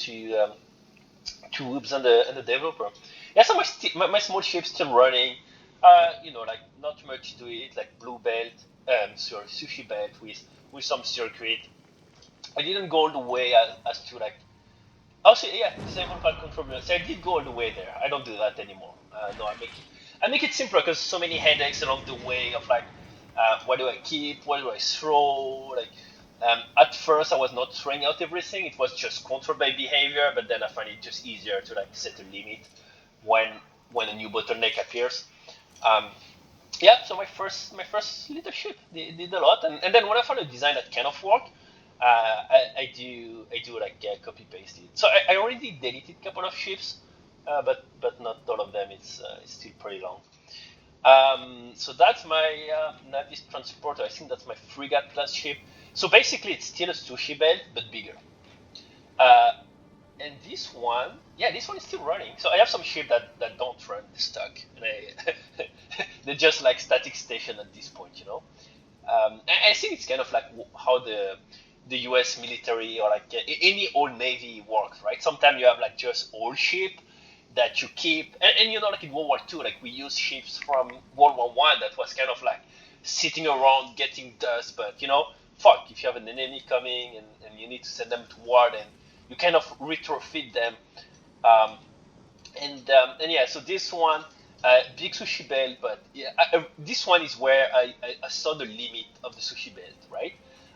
S1: Woops and the developer. Yeah, so my small ship's still running. Like not much to it, like blue belt, sorry, sushi belt with some circuit. I didn't go all the way as to like. Oh, so yeah, disable part control. So I did go all the way there. I don't do that anymore. No, I make it simpler because so many headaches along the way of like, what do I keep? What do I throw? Like, at first I was not throwing out everything. It was just controlled by behavior. But then I find it just easier to like set a limit when a new bottleneck appears. Um, yeah, so my first leadership did a lot, and then when I found a design that kind of worked, I do like copy paste it. So I already deleted a couple of ships, but not all of them. It's still pretty long. So that's my Navis transporter. I think that's my frigate class ship. So basically, it's still a sushi belt but bigger. Uh, and this one, yeah, this one is still running. So I have some ship that don't run stuck, and they're just like static station at this point. I think it's kind of like how the U.S. military or like any old navy works, right? Sometimes you have like just old ship that you keep, and like in World War II, like we use ships from World War One that was kind of like sitting around getting dust, but fuck, if you have an enemy coming and you need to send them to war, then you kind of retrofit them. Um, and yeah, so this one, big sushi belt, but yeah, this one is where I saw the limit of the sushi belt, right?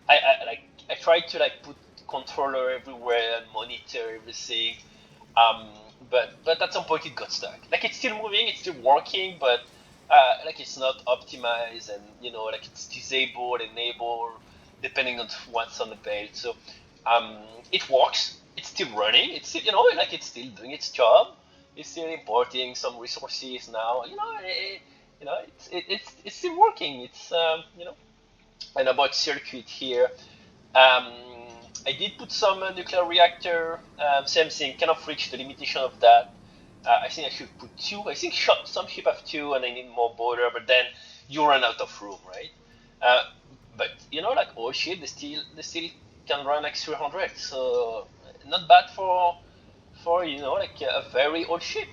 S1: I tried to like put controller everywhere and monitor everything, um, but at some point it got stuck. Like it's still moving, it's still working, but like it's not optimized, and like it's disabled, enabled, depending on what's on the belt. So it works. It's still running. It's still, like it's still doing its job. It's still importing some resources now. It's still working. It's and about circuit here. Um, I did put some nuclear reactor. Same thing. Kind of reached the limitation of that. I think I should put two. I think some ship have two, and I need more boiler. But then you run out of room, right? Uh, but like all ship, they still can run like 300. So not bad for like a very old ship.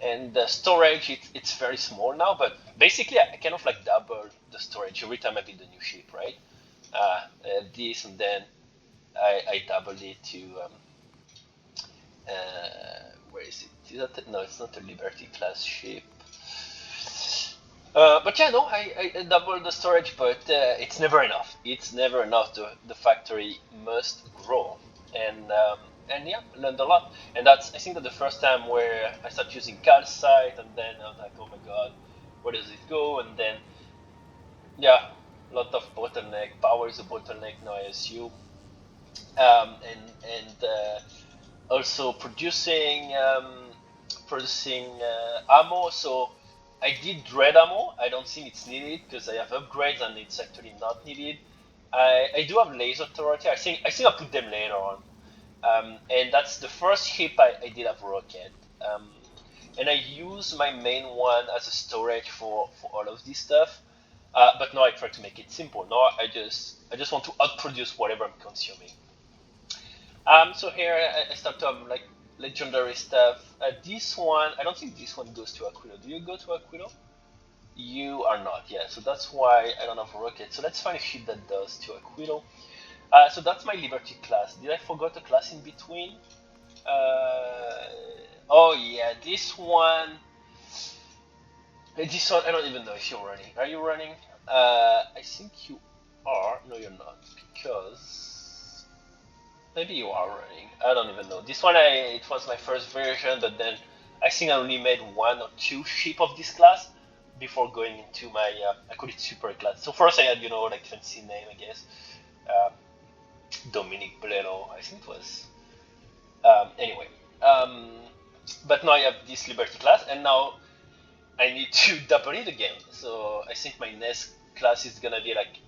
S1: And the storage, it's very small now, but basically I kind of like double the storage every time I build a new ship, right? This, and then I doubled it to where is it? Is that no, it's not a Liberty class ship. But yeah, no, I doubled the storage, but it's never enough. It's never enough. The factory must grow, and yeah, learned a lot. And that's, I think, that the first time where I started using calcite, and then I was like, oh my god, where does it go? And then yeah, a lot of bottleneck. Power is a bottleneck now, I assume. And also producing ammo. So I did dread ammo. I don't think it's needed because I have upgrades and it's actually not needed. I do have laser turret. I think I put them later on. And that's the first ship I did have rocket. And I use my main one as a storage for all of this stuff. But now I try to make it simple. Now I just want to outproduce whatever I'm consuming. So here I start to have like legendary stuff. This one, I don't think this one goes to Aquilo. Do you go to Aquilo? You are not, yeah. So that's why I don't have rocket. So let's find a ship that does to Aquilo. So that's my Liberty class. Did I forget a class in between? Oh yeah, this one. This one, I don't even know if you're running. Are you running? I think you are. No, you're not, because maybe you are running. I don't even know. This one, it was my first version, but then I think I only made one or two ship of this class before going into my, I call it super class. So first I had, like fancy name, I guess. Uh, Dominic Blelo, I think it was. Anyway, but now I have this Liberty class, and now I need to double it again. So I think my next class is gonna be like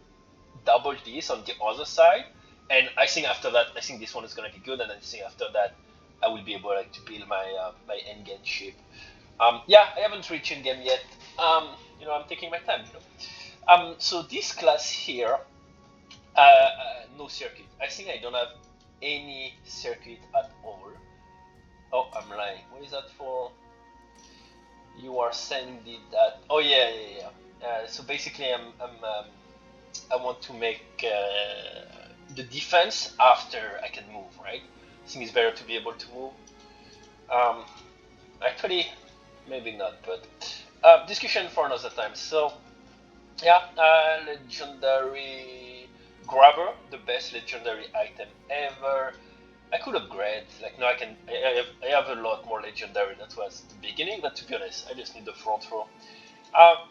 S1: double this on the other side, and I think after that, I think this one is gonna be good, and I think after that, I will be able like to build my endgame ship. Yeah, I haven't reached endgame yet. I'm taking my time. So this class here, no circuit. I think I don't have any circuit at all. Oh, I'm lying. What is that for? You are sending that. Oh yeah. So basically, I want to make the defense after I can move, right? I think it's better to be able to move. Um, Actually, maybe not, but discussion for another time. So yeah, legendary grabber, the best legendary item ever. I could upgrade. Like now I have a lot more legendary. That was the beginning, but to be honest, I just need the front row. Um,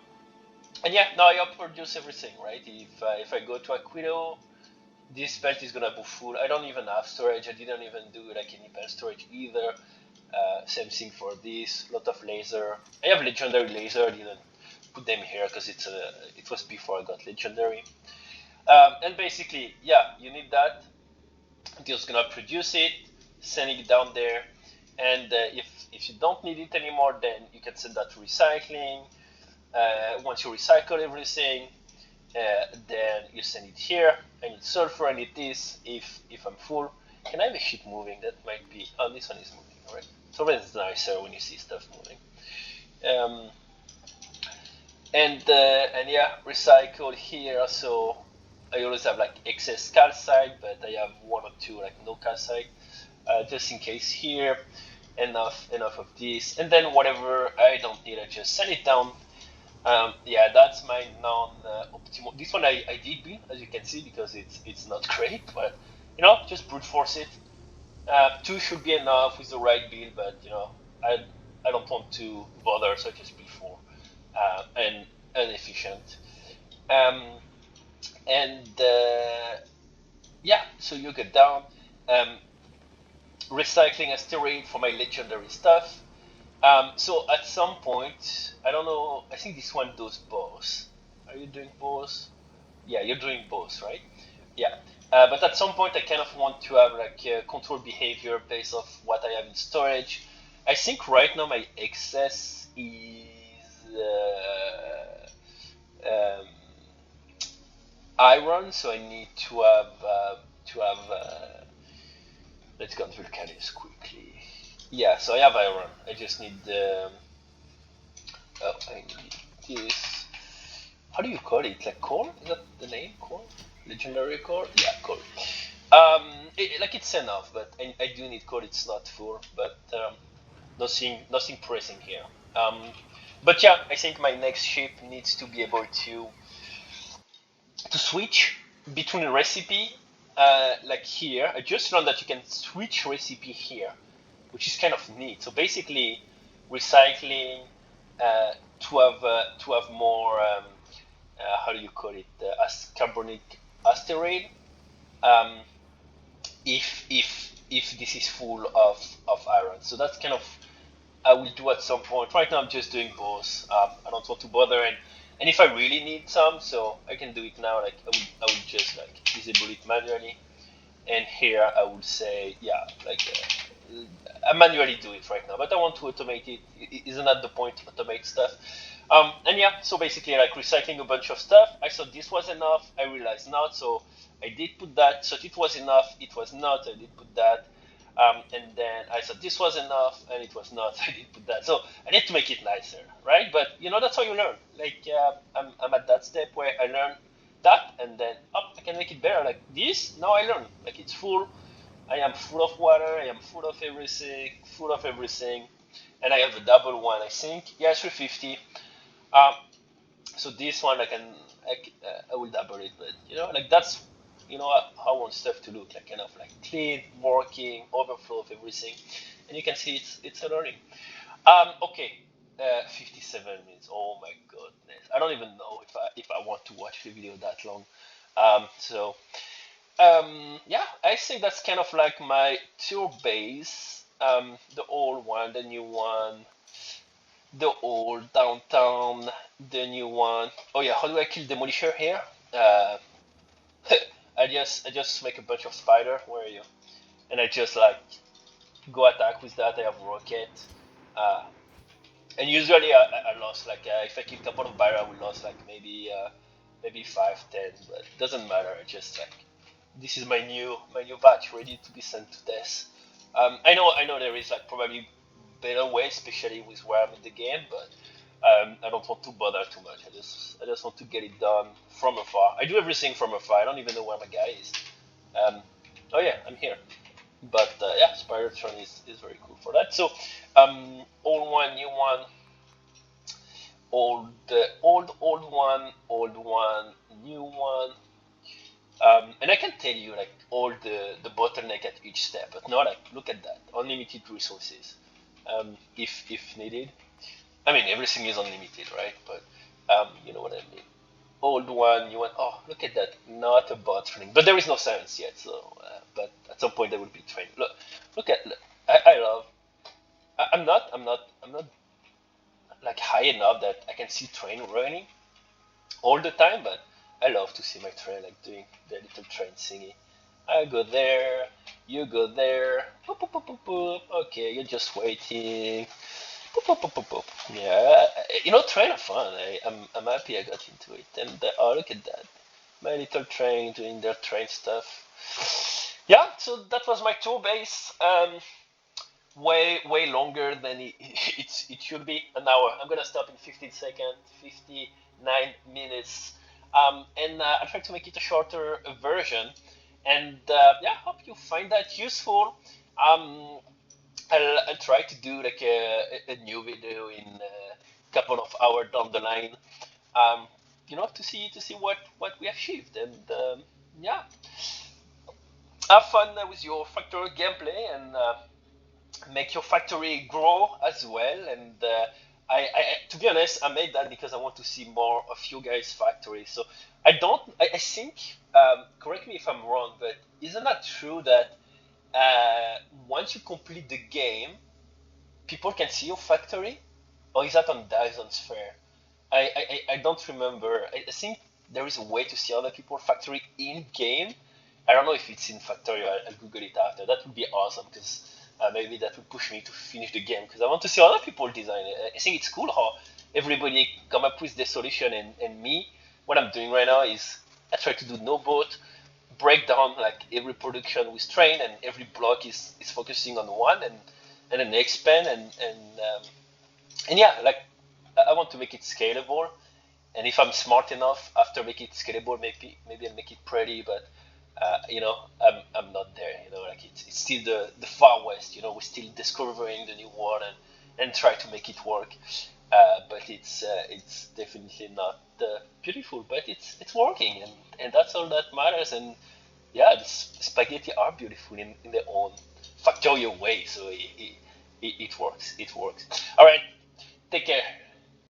S1: and yeah, now I produce everything, right? If I go to Aquilo, this belt is gonna be full. I don't even have storage. I didn't even do like any belt storage either. Same thing for this. Lot of laser. I have legendary laser. I didn't put them here because it was before I got legendary. And basically, yeah, you need that. Just gonna produce it, send it down there, and if you don't need it anymore, then you can send that to recycling. Once you recycle everything, then you send it here. I need sulfur, I need this. If I'm full, can I have a ship moving? That might be. Oh, this one is moving. All right. It's always nicer when you see stuff moving. Um, and yeah, recycle here. So I always have like excess calcite, but I have one or two like no calcite. just in case here. Enough of this, and then whatever I don't need, I just send it down. Yeah, that's my non-optimal. This one I did build, as you can see, because it's not great, but just brute force it. Two should be enough with the right build, but I don't want to bother, so I just build four, and efficient. Um, and yeah, so you get down. Um, Recycling asteroid for my legendary stuff. So at some point, I don't know. I think this one does both. Are you doing both? Yeah, you're doing both, right? Yeah. But at some point, I kind of want to have like control behavior based off what I have in storage. I think right now my excess is um, iron, so I need to have let's go to Vulcanus quickly. Yeah, so I have iron. I just need the. I need this. How do you call it? Like core? Is that the name? Core? Legendary core? Yeah, core. Like it's enough, but I do need core. It's not full, but nothing pressing here. But yeah, I think my next ship needs to be able to switch between a recipe. Like here, I just learned that you can switch recipe here, which is kind of neat. So basically, recycling to have more how do you call it as carbonic asteroid um, if this is full of iron. So that's kind of I will do at some point. Right now I'm just doing both. I don't want to bother and if I really need some, so I can do it now. Like I will just like disable it manually. And here I would say, yeah, like I manually do it right now, but I want to automate it. Isn't that the point to automate stuff? And yeah, so basically like recycling a bunch of stuff. I thought this was enough. I realized not, so I did put that. So it was enough. It was not. I did put that. And then I thought this was enough, and it was not. I did put that. So I need to make it nicer, right? But that's how you learn. Like I'm at that step where I learn that, and then I can make it better. Like this, now I learn. Like it's full. I am full of water. I am full of everything. Full of everything. And I have a double one, I think. Yeah, 350. Um, so this one I will double it, but like that's how I want stuff to look like, kind of like clean, working, overflow of everything, and you can see it's a learning. Okay, 57 minutes. Oh my goodness, I don't even know if I want to watch the video that long. So yeah, I think that's kind of like my tour base. The old one, the new one, the old downtown, the new one. Oh yeah, how do I kill Demolisher here? Uh, I just make a bunch of spider. Where are you? And I just like go attack with that. I have rocket. Uh, and usually I lost like if I kill a couple of barrier, I will lose like maybe 5, 10, but it doesn't matter. I just like this is my new batch ready to be sent to death. I know there is like probably better way, especially with where I'm in the game, but I don't want to bother too much. I just want to get it done from afar. I do everything from afar. I don't even know where my guy is. Um, oh yeah, I'm here. But yeah, Spiritron is very cool for that. So old one, new one, old one, new one. And I can tell you like all the bottleneck at each step, but no, like look at that, unlimited resources, if needed. I mean everything is unlimited, right? But you know what I mean. Old one, new one. Oh, look at that, not a bot training, but there is no science yet. So, but at some point there will be training. Look. I love. I'm not like high enough that I can see train running all the time, but I love to see my train like doing the little train thingy. I go there, you go there. Boop, boop, boop, boop, boop. Okay, you're just waiting. Boop, boop, boop, boop, boop. Yeah, train are fun. I'm happy I got into it. And oh, look at that, my little train doing their train stuff. Yeah, so that was my tour base. Way longer than it should be. An hour. I'm gonna stop in 15 seconds. 59 minutes. And I try to make it a shorter version. And yeah, hope you find that useful. Um, I'll try to do like a new video in a couple of hours down the line. Um, to see what we achieved, and yeah, have fun with your factory gameplay, and make your factory grow as well. And to be honest, I made that because I want to see more of you guys' factory. So I don't. I think. Correct me if I'm wrong, but isn't that true that once you complete the game, people can see your factory, or is that on Dyson's Fair? I don't remember. I think there is a way to see other people's factory in game. I don't know if it's in Factorio. I'll Google it after. That would be awesome because maybe that would push me to finish the game because I want to see other people design it. I think it's cool how everybody come up with their solution, and me, what I'm doing right now is I try to do no boat, break down like every production with train, and every block is focusing on one, and then expand, and yeah, like I want to make it scalable. And if I'm smart enough after making it scalable, maybe I'll make it pretty. But I'm not there. Like it's still the far west. We're still discovering the new world, and try to make it work. But it's definitely not beautiful. But it's working, and that's all that matters. And yeah, the spaghetti are beautiful in their own factorial way. So it works. It works. All right. Take care.